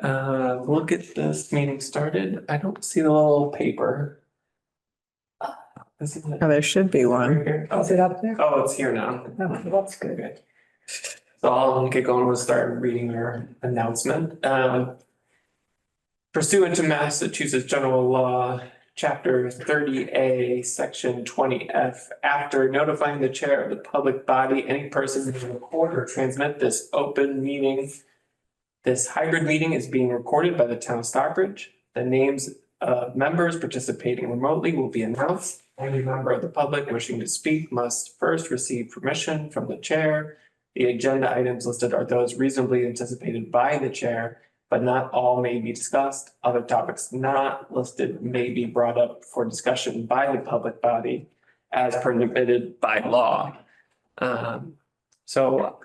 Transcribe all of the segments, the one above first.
We'll get this meeting started. I don't see the little paper. This is Oh, there should be one. here. Is it up there? Oh, it's here now. Okay, that's good. Okay. So I'll get going. We'll start reading our announcement. Pursuant to Massachusetts General Law, Chapter 30A, Section 20F, after notifying the chair of the public body, any person who will record or transmit this open meeting. This hybrid meeting is being recorded by the town of Stockbridge. The names of members participating remotely will be announced. Any member of the public wishing to speak must first receive permission from the chair. The agenda items listed are those reasonably anticipated by the chair, but not all may be discussed. Other topics not listed may be brought up for discussion by the public body as permitted by law. So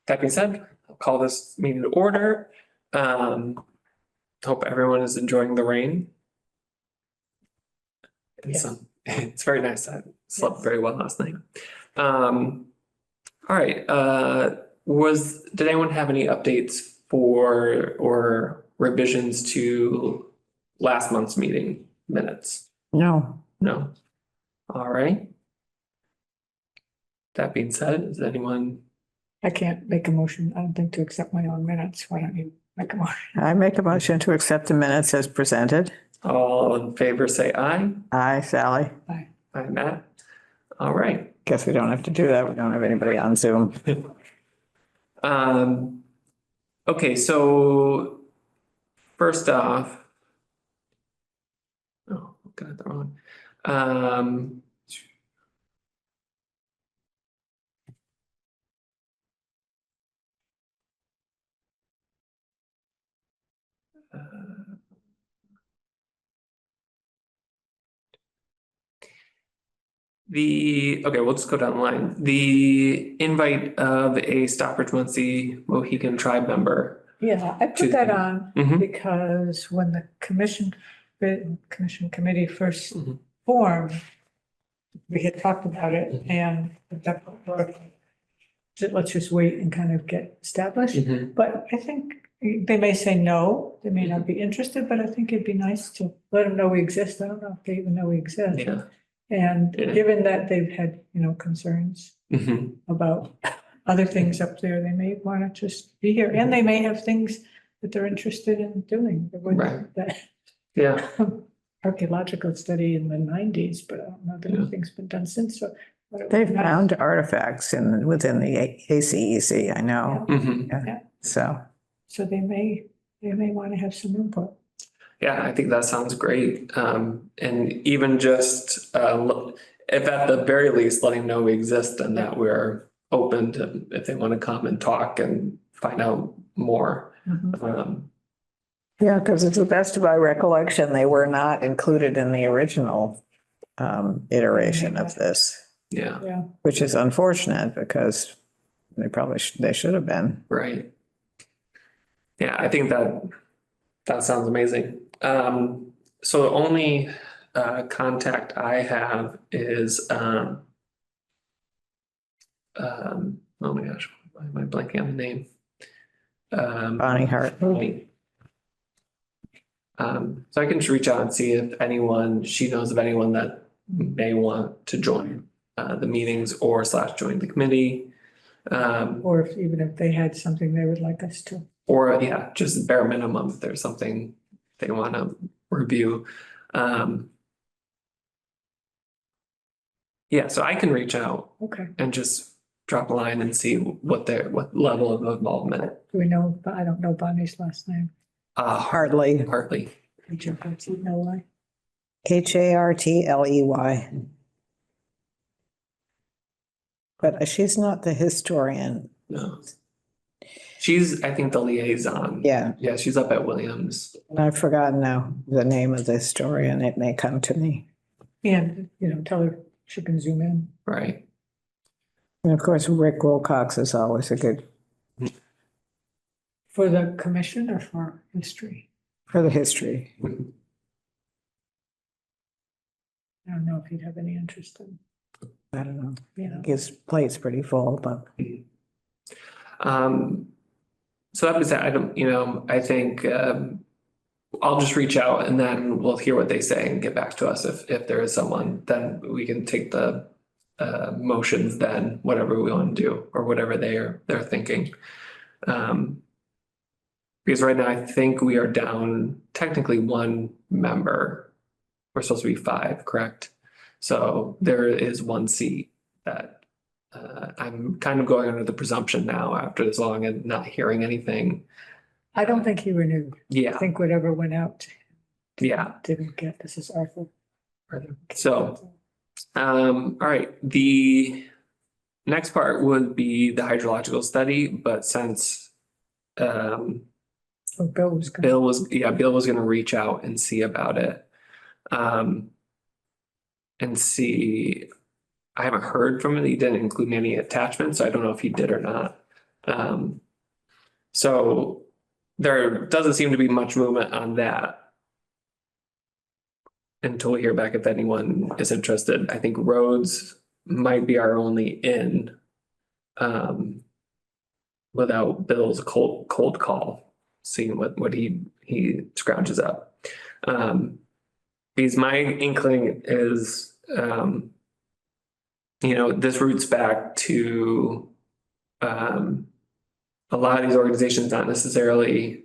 that being said, I'll call this meeting to order. Hope everyone is enjoying the rain. It's very nice. I slept very well last night. All right, did anyone have any updates for or revisions to last month's meeting minutes? No, No. All right. That being said, is anyone? I can't make a motion, I don't think, to accept my own minutes. Why don't you make a motion? I make a motion to accept the minutes as presented. All in favor, say aye. Aye, Sally. Aye, Matt. All right. Guess we don't have to do that. We don't have anybody on Zoom. Okay, so first off. Oh, got that wrong. We'll just go down the line. The invite of a Stockbridge Muncie Mohegan tribe member. Yeah, I put that on Mhm. because when the commission committee first Mhm. formed, we had talked about it Mhm. and let's just wait and kind of get established. Mhm. But I think they may say no, they may not be interested, but I think it'd be nice to let them know we exist. I don't know if they even know we exist. Yeah. And Yeah. given that they've had, concerns Mhm. about other things up there, they may want to just be here. And they may have things that they're interested in doing. There was Right. that Yeah. archaeological study in the 90s, but I don't know that Yeah. anything's been done since. So They've found artifacts within the ACEC, I know. Mhm. So they may want to have some input. Yeah, I think that sounds great. And even just, if at the very least, letting them know we exist and that we're open to, if they want to come and talk and find out more. yeah, because it's the best of my recollection, they were not included in the original iteration of this, Yeah, Yeah. which is unfortunate because they should have been. right. Yeah, I think that sounds amazing. So the only contact I have is oh my gosh, why am I blanking on the name? Bonnie Hart. Bonnie. So I can just reach out and see if she knows of anyone that may want to join the meetings or / join the committee. Or even if they had something they would like us to. Or yeah, just bare minimum, if there's something they want to review. Yeah, so I can reach out Okay. and just drop a line and see what level of involvement. Do we know? I don't know Bonnie's last name. Hartley. Hartley. Did you know why? Hartley. But she's not the historian. No. She's, I think, the liaison. Yeah. Yeah, she's up at Williams. I've forgotten now the name of the historian. It may come to me. And, tell her she can zoom in. Right. And of course, Rick Wilcox is always a good. For the commission or for history? For the history. I don't know if he'd have any interest in. I don't know. His plate's pretty full, but. So that was, I don't, I think, I'll just reach out and then we'll hear what they say and get back to us. If there is someone, then we can take the motions then, whatever we want to do or whatever they're thinking. Because right now I think we are down technically one member. We're supposed to be five, correct? So there is one seat that I'm kind of going under the presumption now after this long and not hearing anything. I don't think he renewed. I Yeah, think whatever went out. yeah. Didn't get, this is Arthur. So, all right, the next part would be the hydrological study, but since Oh, Bill was good. Bill was gonna reach out and see about it. And see, I haven't heard from him. He didn't include any attachments, so I don't know if he did or not. So there doesn't seem to be much movement on that until we hear back if anyone is interested. I think roads might be our only in without Bill's cold call, seeing what he scrounges up. Because my inkling is, this roots back to a lot of these organizations, not necessarily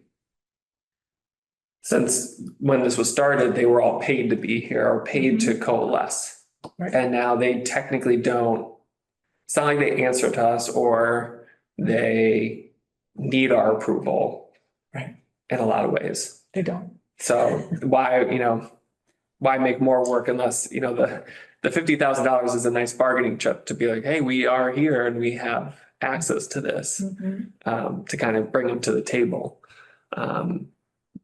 since when this was started, they were all paid to be here or paid to coalesce. Right. And now they technically don't, it's not like they answer to us or they need our approval. Right. In a lot of ways. They don't. So why make more work unless, the $50,000 is a nice bargaining chip to be like, hey, we are here and we have access to this, to kind of bring them to the table.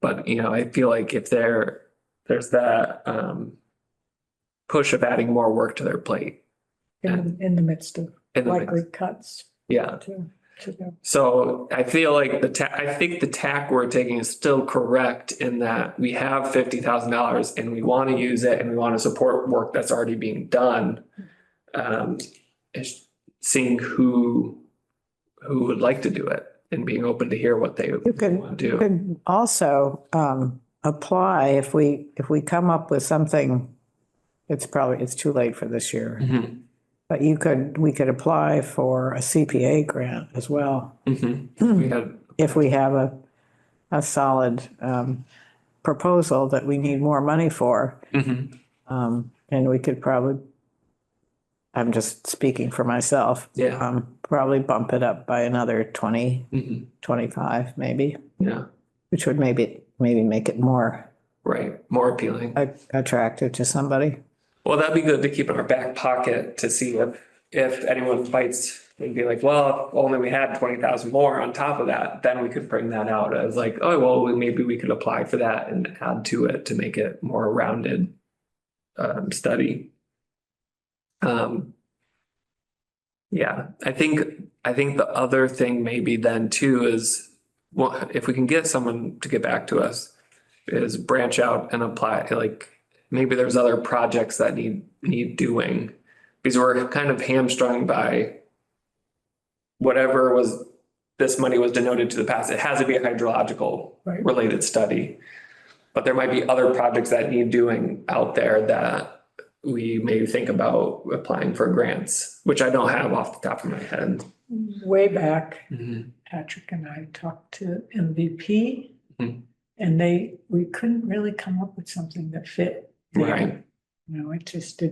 But, I feel like if there's that push of adding more work to their plate. In the midst of likely cuts. Yeah. To go. So I feel like I think the tack we're taking is still correct in that we have $50,000 and we want to use it and we want to support work that's already being done. It's seeing who would like to do it and being open to hear what they want to do. You could also apply if we come up with something. It's too late for this year. But we could apply for a CPA grant as well. If we have a solid proposal that we need more money for. And we could probably, I'm just speaking for myself. Yeah. Probably bump it up by another 20, 25 maybe. Yeah. Which would maybe make it more. Right. More appealing. Attractive to somebody. Well, that'd be good to keep in our back pocket to see if anyone bites and be like, well, if only we had 20,000 more on top of that, then we could bring that out as like, oh, well, maybe we could apply for that and add to it to make it more rounded study. Yeah, I think the other thing maybe then too is, well, if we can get someone to get back to us, is branch out and apply, like maybe there's other projects that need doing, because we're kind of hamstrung by whatever this money was denoted to the past. It has to be a hydrological related study, but there might be other projects that need doing out there that we may think about applying for grants, which I don't have off the top of my head. Way back, Patrick and I talked to MVP and we couldn't really come up with something that fit. Right. It just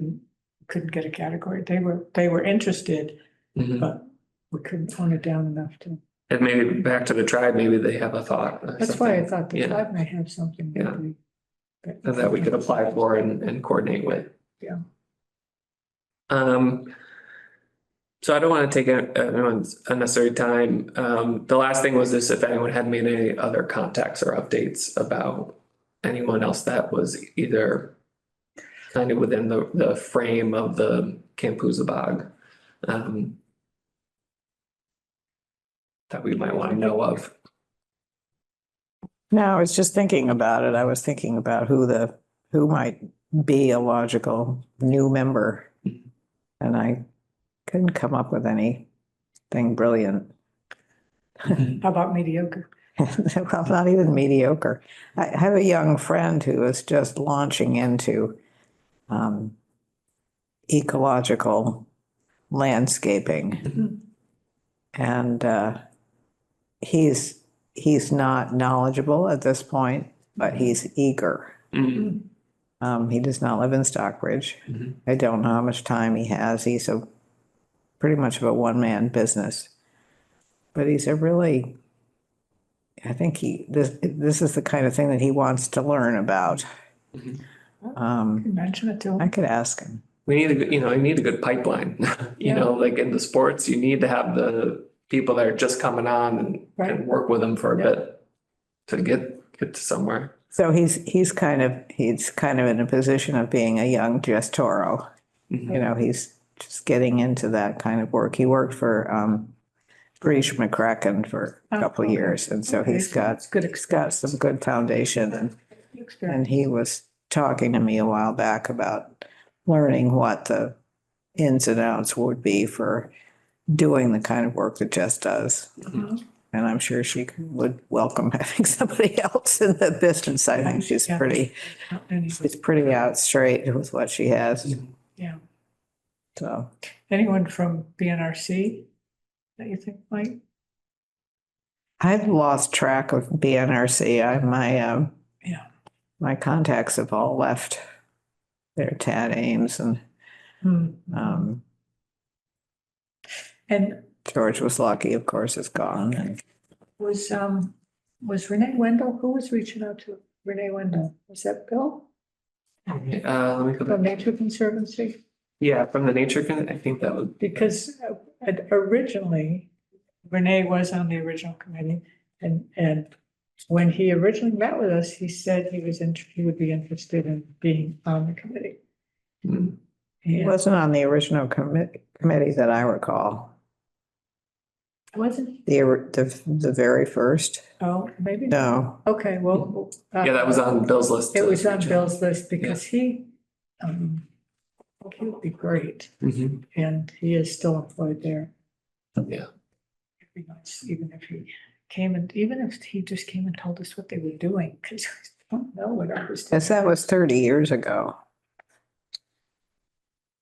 couldn't get a category. They were interested, but we couldn't tone it down enough to. And maybe back to the tribe, maybe they have a thought. That's why I thought the tribe may have something that we could apply for and coordinate with. Yeah. So I don't want to take anyone's unnecessary time. The last thing was this, if anyone had made any other contacts or updates about anyone else that was either kind of within the frame of the Kampoosa bog, that we might want to know of. No, I was just thinking about it. I was thinking about who might be a logical new member. And I couldn't come up with anything brilliant How about mediocre? Well, not even mediocre. I have a young friend who is just launching into ecological landscaping. And he's not knowledgeable at this point, but he's eager. He does not live in Stockbridge. I don't know how much time he has. He's pretty much of a one-man business. But he's a really, I think this is the kind of thing that he wants to learn about. Mention it to I him. could ask him. We need a good, you need a good pipeline, like in the sports, you need to have the people that are just coming on and work with them for a bit to get to somewhere. So he's kind of in a position of being a young Jess Toro. He's just getting into that kind of work. He worked for British McCracken for a couple of years, and so he's got some good foundation. And he was talking to me a while back about learning what the ins and outs would be for doing the kind of work that Jess does. And I'm sure she would welcome having somebody else in the business. I think she's pretty out straight with what she has. Yeah. So. Anyone from BNRC that you think might? I've lost track of BNRC. My contacts have all left. They're Tad Ames and and George was lucky, of course, is gone. And was Renee Wendell? Who was reaching out to Renee Wendell? Was that Bill Let me go from back. Nature Conservancy? Yeah, from the I think that would. Because originally Renee was on the original committee, and when he originally met with us, he said he would be interested in being on the committee. he wasn't on the original committee that I recall. Wasn't? The very first? Oh, maybe. No. Okay, well. Yeah, that was on Bill's list. It was on Bill's list because he would be great, and he is still employed there. Yeah. Pretty much, even if he just came and told us what they were doing, because I don't know what I was doing. Yes, that was 30 years ago.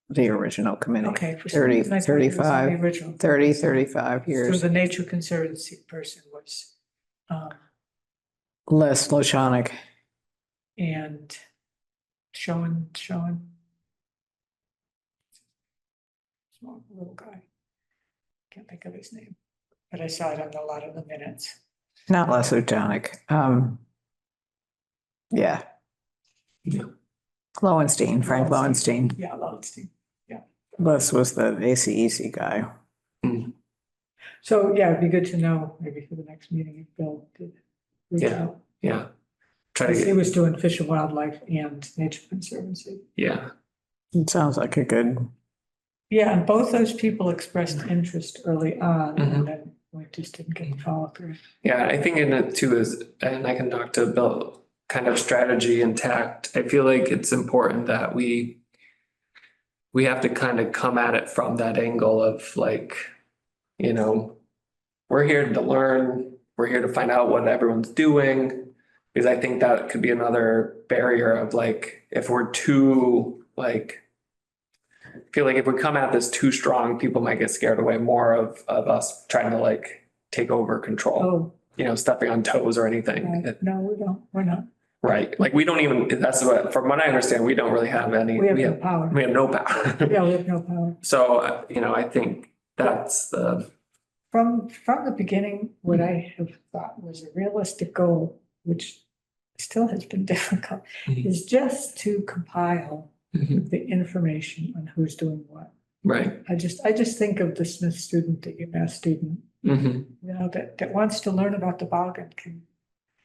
The original committee. Okay. 30, 35, 30, 35 So years. the Nature Conservancy person was, Les Lashonic. and Sean, small little guy. Can't think of his name, but I saw it on a lot of the minutes. Not Les Lashonic. Yeah. Lowenstein, Frank Lowenstein. Yeah, Lowenstein. Les was the ACEC guy. So, yeah, it'd be good to know, maybe for the next meeting, if Bill did reach out. Yeah. Try to Because he get, was doing Fish and Wildlife and Nature Conservancy. yeah. It sounds like a good. Yeah, and both those people expressed interest early on, and then we just didn't get the follow through. Yeah, I think in it too is, and I can talk to Bill, kind of strategy and tact. I feel like it's important that we have to kind of come at it from that angle of like, we're here to learn, we're here to find out what everyone's doing. Because I think that could be another barrier of like, if we're too like, I feel like if we come at this too strong, people might get scared away more of us trying to like take over control, stepping on toes or anything. Right. No, we don't, we're not. Right. Like we don't even, that's what, from what I understand, we don't really have any. We have no power. We have no power. Yeah, we have no power. So, I think that's the. From the beginning, what I have thought was a realistic goal, which still has been difficult, is just to compile the information on who's doing what. Right. I just think of the Smith student, the UMass student, that wants to learn about the bog and can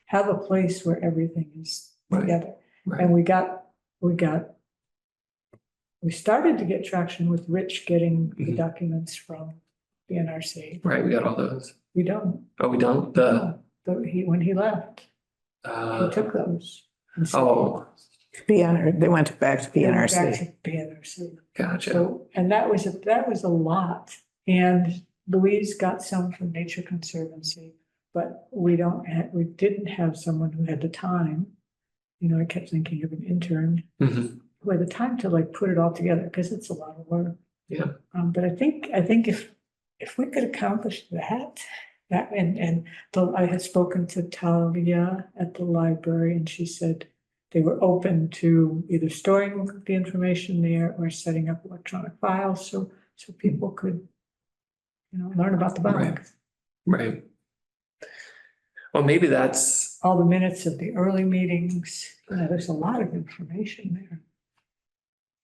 have a place where everything is together. Right. And we started to get traction with Rich getting the documents from the NRC. Right. We got all those. We don't. Oh, we don't? When he left, he took those. They went back to Back BNRC. to BNRC. Gotcha. So, and that was a lot. And Louise got some from Nature Conservancy, but we didn't have someone who had the time. You know, I kept thinking of an intern who had the time to like put it all together, because it's a lot of work. Yeah. But I think if we could accomplish I had spoken to Talia at the library, and she said they were open to either storing the information there or setting up electronic files, so people could, you know, learn about the bug. Right. Well, maybe that's, All the minutes of the early meetings, you know, there's a lot of information there.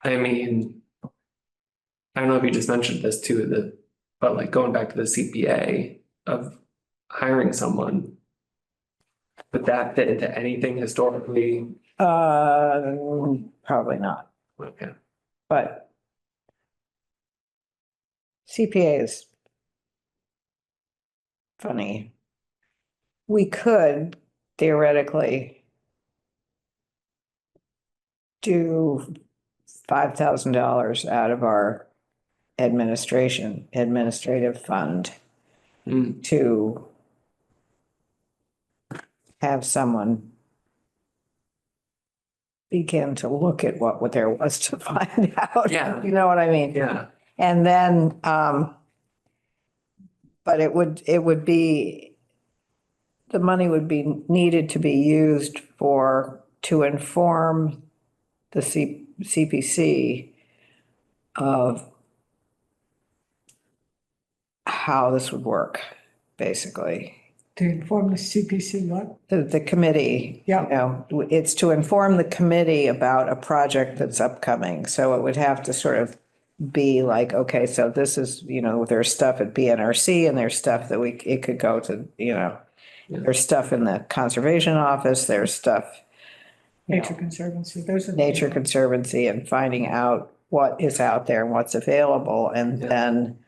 I mean, I don't know if you just mentioned this too, but like going back to the CPA of hiring someone. Would that fit into anything historically? Probably not, Okay. but CPA is funny. We could theoretically do $5,000 out of our administrative fund to have someone begin to look at what there was to find out. Yeah. You know what I mean? Yeah. And then, but it would be, the money would be needed to be used to inform the CPC of how this would work, basically. To inform the CPC what? The committee. Yeah. You know, it's to inform the committee about a project that's upcoming. So it would have to sort of be like, okay, so this is, you know, there's stuff at BNRC and there's stuff that it could go to, you know, there's stuff in the conservation office, there's stuff. Nature Conservancy, those are. Nature Conservancy, and finding out what is out there and what's available. And then,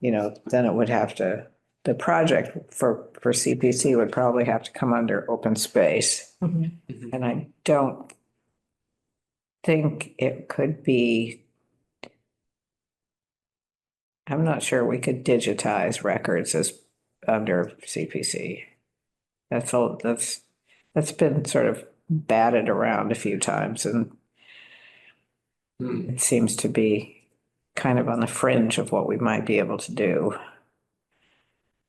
you know, then it would have to, the project for CPC would probably have to come under open space. Mhm. And I don't think it could be, I'm not sure we could digitize records as under CPC. That's been sort of batted around a few times, and it seems to be kind of on the fringe of what we might be able to do.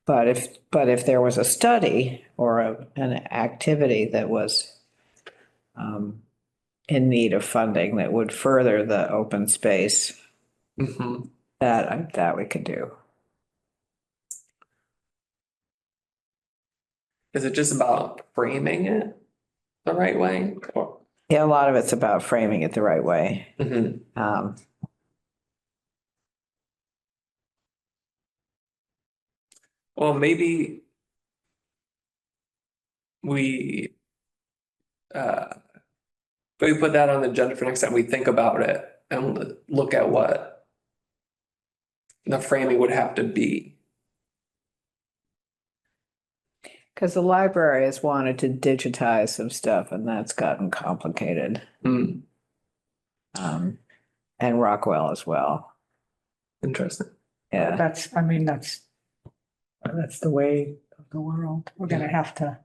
But if there was a study or an activity that was in need of funding that would further the open space, that we could do. Is it just about framing it the right way? Or? Yeah, a lot of it's about framing it the right way. Well, maybe we put that on the agenda for next time we think about it and look at what the framing would have to be. Because the library has wanted to digitize some stuff, and that's gotten complicated. And Rockwell as well. Interesting. Yeah. That's the way of the world. We're gonna have to,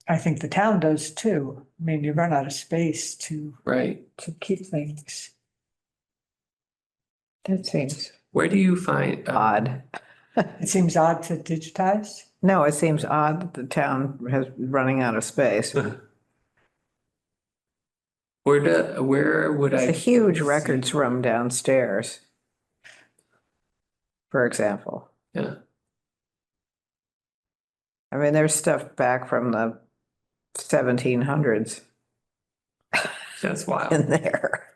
I think the town does too. I mean, you run out of space to keep things. That seems Where do you find odd. It seems odd to digitize. No, it seems odd that the town has running out of space. Where would It's I? a huge records room downstairs, for example. Yeah. I mean, there's stuff back from the 1700s That's wild. in there.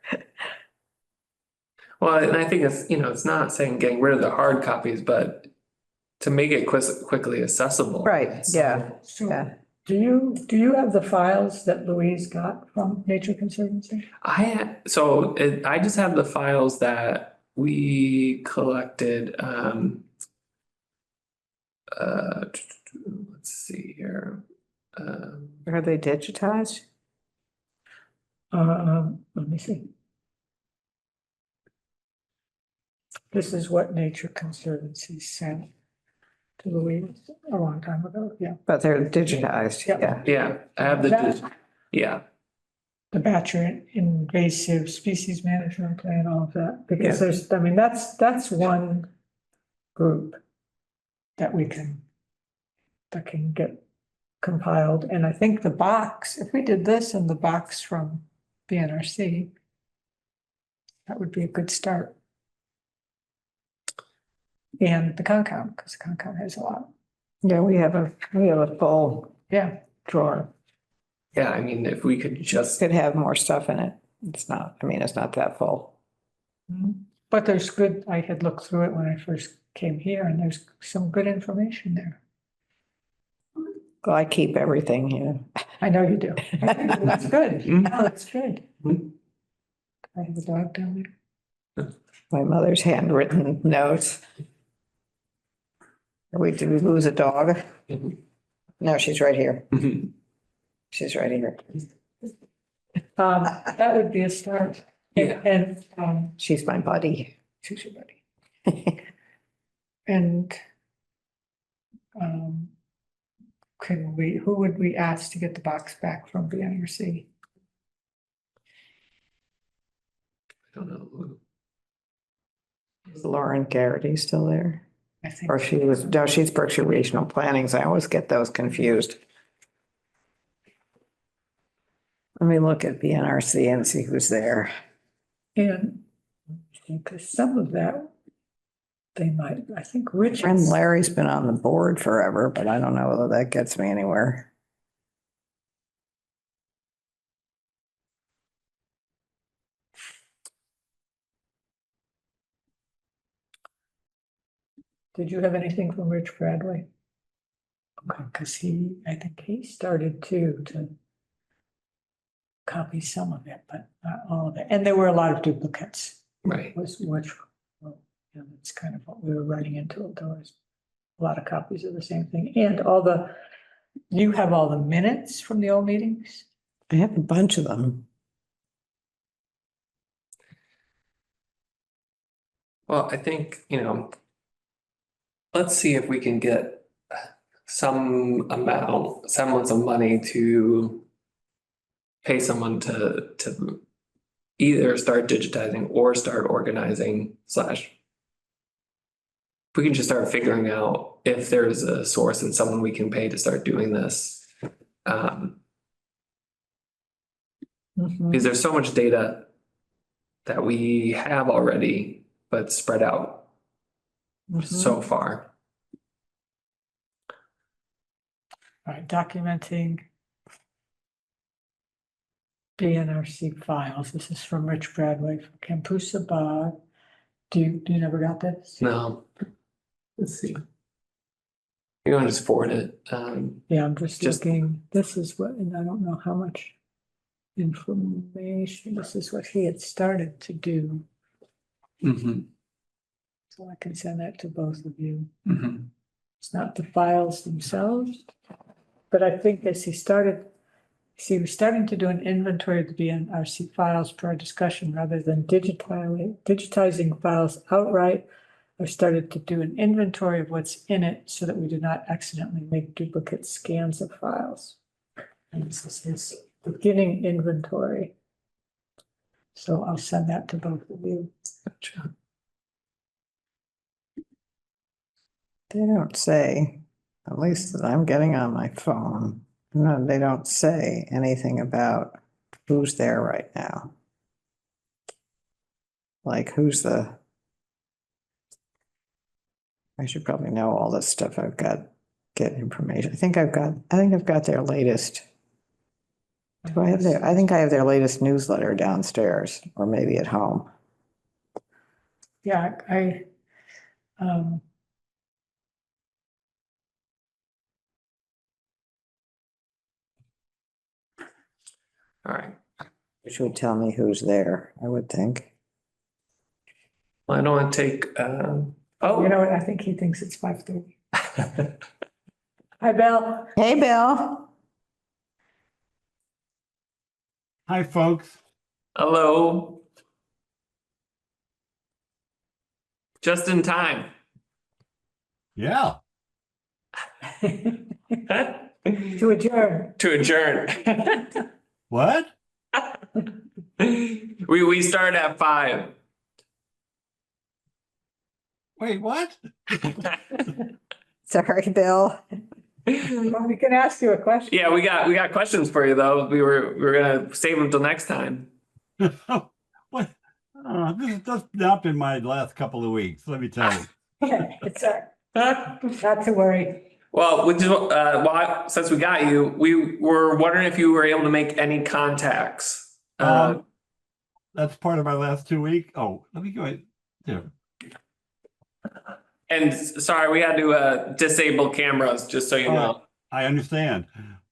Well, and I think it's not saying getting rid of the hard copies, but to make it quickly accessible. Right, yeah. So Yeah. do you have the files that Louise got from Nature Conservancy? I just have the files that we collected. Let's see here. Are they digitized? Let me see. This is what Nature Conservancy sent to Louise a long time ago, yeah. But they're digitized, Yeah. yeah. Yeah, I have yeah, The Batcher invasive species management plan, all of that, because Yeah. there's, I mean, that's one group that that can get compiled, and I think the box, if we did this in the box from BNRC, that would be a good start. And the Concom, because the Concom has a lot, Yeah, we have a full yeah. drawer. yeah, I mean, if we could just, Could have more stuff in it. It's not, I mean, it's not that full. But there's good, I had looked through it when I first came here, and there's some good information there. Well, I keep everything here. I know you do. That's good. Mhm. No, that's good. Mhm. I have a dog down there. My mother's handwritten notes. Did we lose a dog? Mhm. No, she's right here. Mhm. She's right here. That would be a start. Yeah. And, She's my buddy. she's your buddy. And, who would we ask to get the box back from BNRC? I don't know. Is Lauren Garrity still there? I think. Or she was, no, she's Berkshire Regional Planning, so I always get those confused. Let me look at BNRC and see who's there. And, because some of that, they might, I think Rich. Friend Larry's been on the board forever, but I don't know whether that gets me anywhere. Did you have anything from Rich Bradley? Okay, because I think he started too to copy some of it, but not all of it. And there were a lot of duplicates. Right. Was which, well, you know, that's kind of what we were writing into it. There was a lot of copies of the same thing, and you have all the minutes from the old meetings? I have a bunch of them. Well, I think, let's see if we can get some semblance of money to pay someone to either start digitizing or start organizing / if we can just start figuring out if there's a source and someone we can pay to start doing this. Because there's so much data that we have already, but spread out so far. All right, documenting BNRC files. This is from Rich Bradley from Kampoosa Bog. Do you never got this? No, let's see. You want to just forward it? Yeah, I'm just Just- looking. This is what, and I don't know how much information. This is what he had started to do. Mhm, So I can send that to both of you. mhm. It's not the files themselves, but I think as he was starting to do an inventory of the BNRC files per our discussion rather than digitizing files outright. I started to do an inventory of what's in it so that we do not accidentally make duplicate scans of files. And this is his beginning inventory. So I'll send that to both of you. Gotcha. They don't say, at least that I'm getting on my phone. No, they don't say anything about who's there right now. Like who's I should probably know all this stuff. Get information. I think I've got their latest. Do I have I think I have their latest newsletter downstairs or maybe at home. Yeah, All right. Which would tell me who's there, I would think. Well, I don't want to take, you know what? I think he thinks it's 5:30. Hi, Bill. Hey, Bill. Hi, folks. hello. Just in time. Yeah. To adjourn. To adjourn. What? We start at 5. Wait, what? Sorry, Bill. Well, we can ask you a question. Yeah, we got questions for you though. We were gonna save them till next time. What? This has just not been my last couple of weeks, let me tell you. It's not to worry. Well, since we got you, we were wondering if you were able to make any contacts. That's part of my last 2 weeks. Oh, let me go ahead. There. And sorry, we had to disable cameras, just so you know. I understand.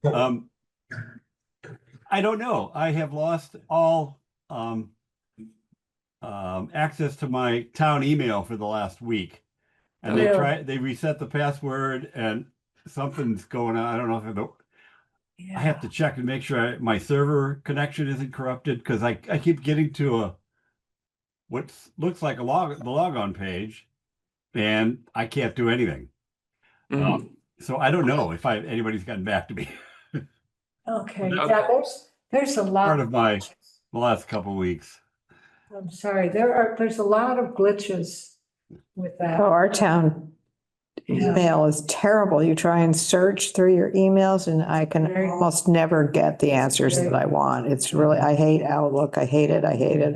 I don't know. I have lost all access to my town email for the last week. And they reset the password and something's going on. I don't know if I have to check and make sure my server connection isn't corrupted, because I keep getting to what looks like the logon page and I can't do anything. So I don't know if anybody's gotten back to me. Okay, yeah, there's a lot. Part of the last couple of weeks. I'm sorry, there's a lot of glitches with that. Oh, our town email is terrible. You try and search through your emails and I can almost never get the answers that I want. It's really, I hate Outlook. I hate it.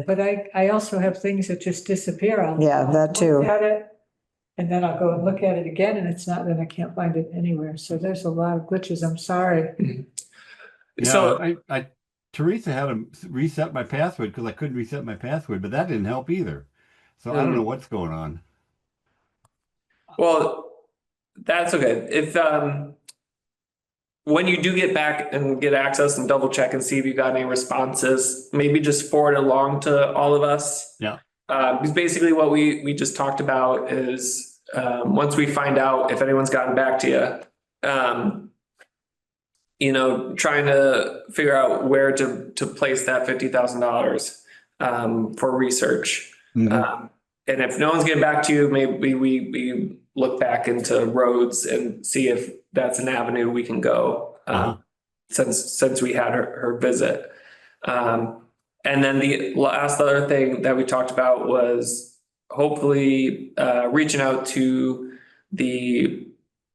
But I also have things that just disappear. Yeah, that too. Look at it, and then I'll go and look at it again and it's not, then I can't find it anywhere. So there's a lot of glitches. I'm sorry. Yeah, So Teresa had to reset my password because I couldn't reset my password, but that didn't help either. So I don't know what's going on. well, that's okay. If when you do get back and get access and double check and see if you got any responses, maybe just forward it along to all of us. Yeah. Because basically what we just talked about is once we find out if anyone's gotten back to you, trying to figure out where to place that $50,000 for research. And if no one's getting back to you, maybe we look back into roads and see if that's an avenue we can go since we had her visit. And then the last other thing that we talked about was hopefully reaching out to the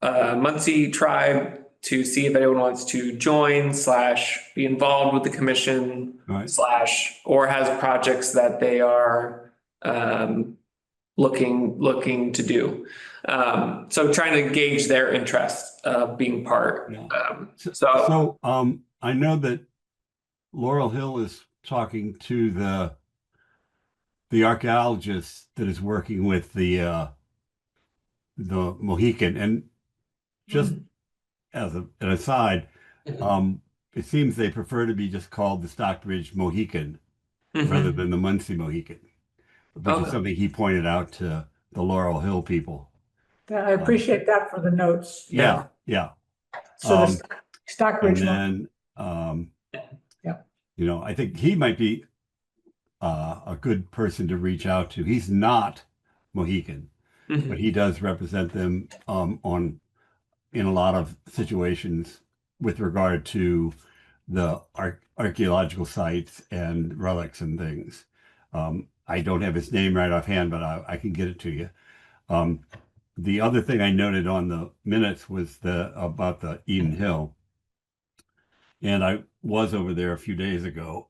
Muncie tribe to see if anyone wants to join / be involved with the commission / or has projects that they are looking to do. So trying to gauge their interest of being part. So I know that Laurel Hill is talking to the archaeologist that is working with the Mohican, and just as an aside, it seems they prefer to be just called the Stockbridge Mohican rather than the Muncie Mohican, which is something he pointed out to the Laurel Hill people. I appreciate that for the notes. Yeah. So the Stockbridge. And then, I think he might be a good person to reach out to. He's not Mohican, but he does represent them in a lot of situations with regard to the archaeological sites and relics and things. I don't have his name right offhand, but I can get it to you. The other thing I noted on the minutes was about the Eden Hill. And I was over there a few days ago,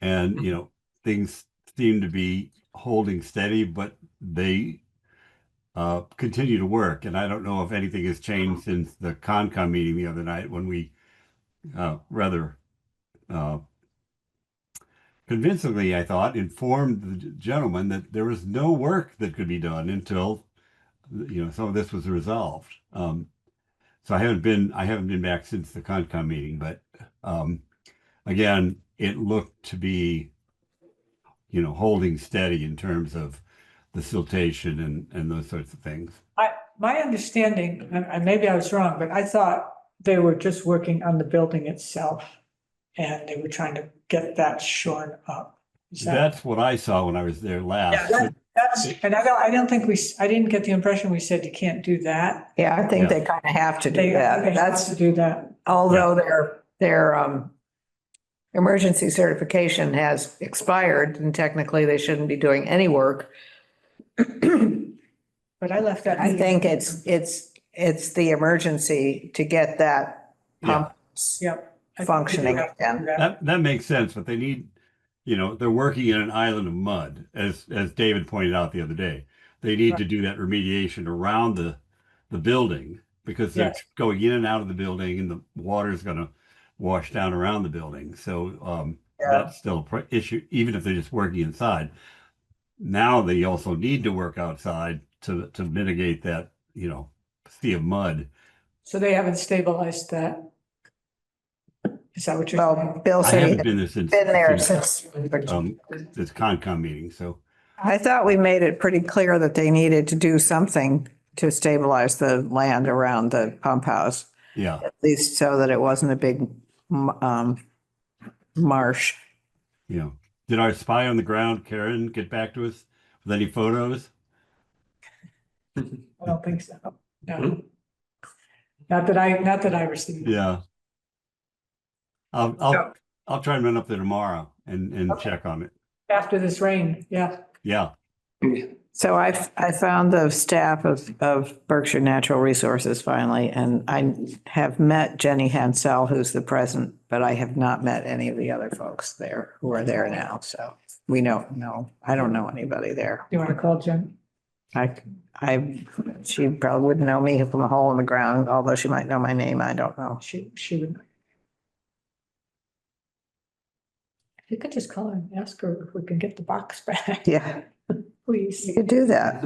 and things seem to be holding steady, but they continue to work. And I don't know if anything has changed since the Concom meeting the other night, when we rather convincingly, I thought, informed the gentleman that there was no work that could be done until some of this was resolved. So I haven't been back since the Concom meeting, but again, it looked to be holding steady in terms of the siltation and those sorts of things. My understanding, and maybe I was wrong, but I thought they were just working on the building itself and they were trying to get that shorn up. That's what I saw when I was there last. And I don't think I didn't get the impression we said you can't do that. Yeah, I think Yeah. they kind of have to do They that. have That's, to do that. although their emergency certification has expired and technically they shouldn't be doing any work. But I left that. I think it's the emergency to get that pump Yep. functioning again. That makes sense, but they need, they're working in an island of mud, as David pointed out the other day. They need to do that remediation around the building because they're Yes. going in and out of the building and the water's going to wash down around the building. So that's still an issue, even if they're just working inside. Now they also need to work outside to mitigate that, sea of mud. So they haven't stabilized that. Is that what you're saying? Well, Bill I said he haven't had been been there since since. this Concom meeting, so. I thought we made it pretty clear that they needed to do something to stabilize the land around the pump house, Yeah, at least so that it wasn't a big marsh. Did our spy on the ground, Karen, get back to us with any photos? I don't think so. No. Not that I received. Yeah. I'll try and run up there tomorrow and check on it. After this rain, yeah. Yeah. So I found the staff of Berkshire Natural Resources finally, and I have met Jenny Hansel, who's the president, but I have not met any of the other folks there who are there now. So we don't know. I don't know anybody there. You want to call Jen? She probably wouldn't know me from a hole in the ground, although she might know my name. I don't know. She would. You could just call her and ask her if we can get the box back, Yeah, please. you could do that.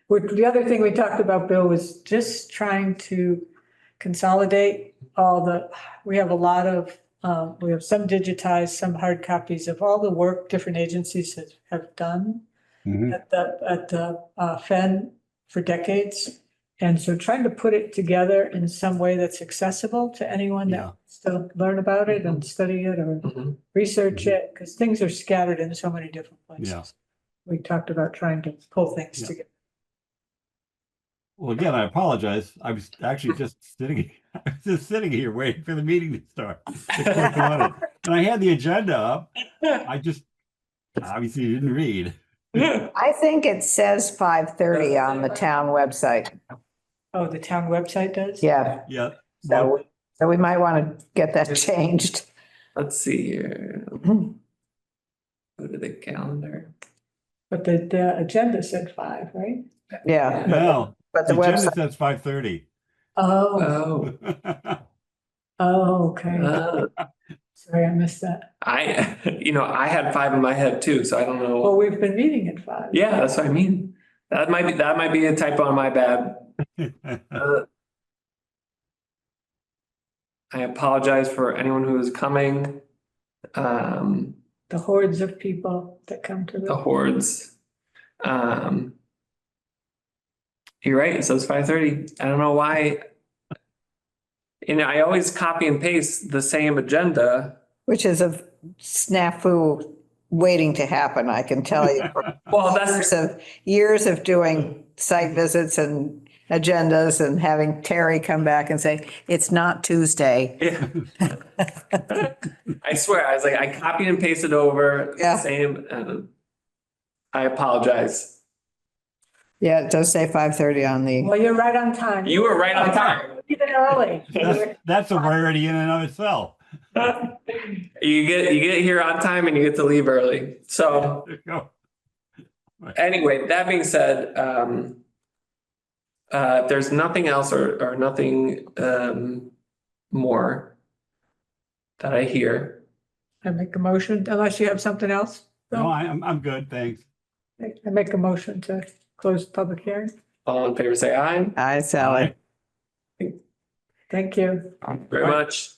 The other thing we talked about, Bill, was just trying to consolidate we have a lot of, we have some digitized, some hard copies of all the work different agencies have done Mhm. at the Fen for decades. And so trying to put it together in some way that's accessible to anyone that Yeah. wants to learn about it and study it or Mhm. research it, because things are scattered in so many different places. Yeah. We talked about trying to pull things Yeah. together. Well, again, I apologize. I was actually just sitting here waiting for the meeting to start. to click on it. And I had the agenda up. I just obviously didn't read. I think it says 5:30 on the town website. Oh, the town website does? Yeah, Yeah. so we might want to get that changed. Let's see here. Go to the calendar. But the agenda said 5, right? Yeah, Well, but the the agenda website, says 5:30. Oh, okay. Sorry, I missed that. I had 5 in my head too, so I don't know. Well, we've been meeting at 5. Yeah, that's what I mean. That might be a typo on my bad. I apologize for anyone who is coming. The hordes of people that come to The the, hordes. You're right, it says 5:30. I don't know why. I always copy and paste the same agenda. which is a snafu waiting to happen, I can tell you. Well, that's Years of doing site visits and agendas and having Terry come back and say, it's not Tuesday. yeah. I swear, I was like, I copied and pasted over Yeah. the same, and I apologize. Yeah, it does say 5:30 on the, well, you're right on time. You were right on time. Even early. That's a rarity in and of itself. You get here on time and you get to leave early. So There you go. anyway, that being said, if there's nothing else or nothing more that I hear. I make a motion, unless you have something else. No, I'm good, thanks. I make a motion to close the public hearing. All in favor, say aye. Sally. Thank you. Very much.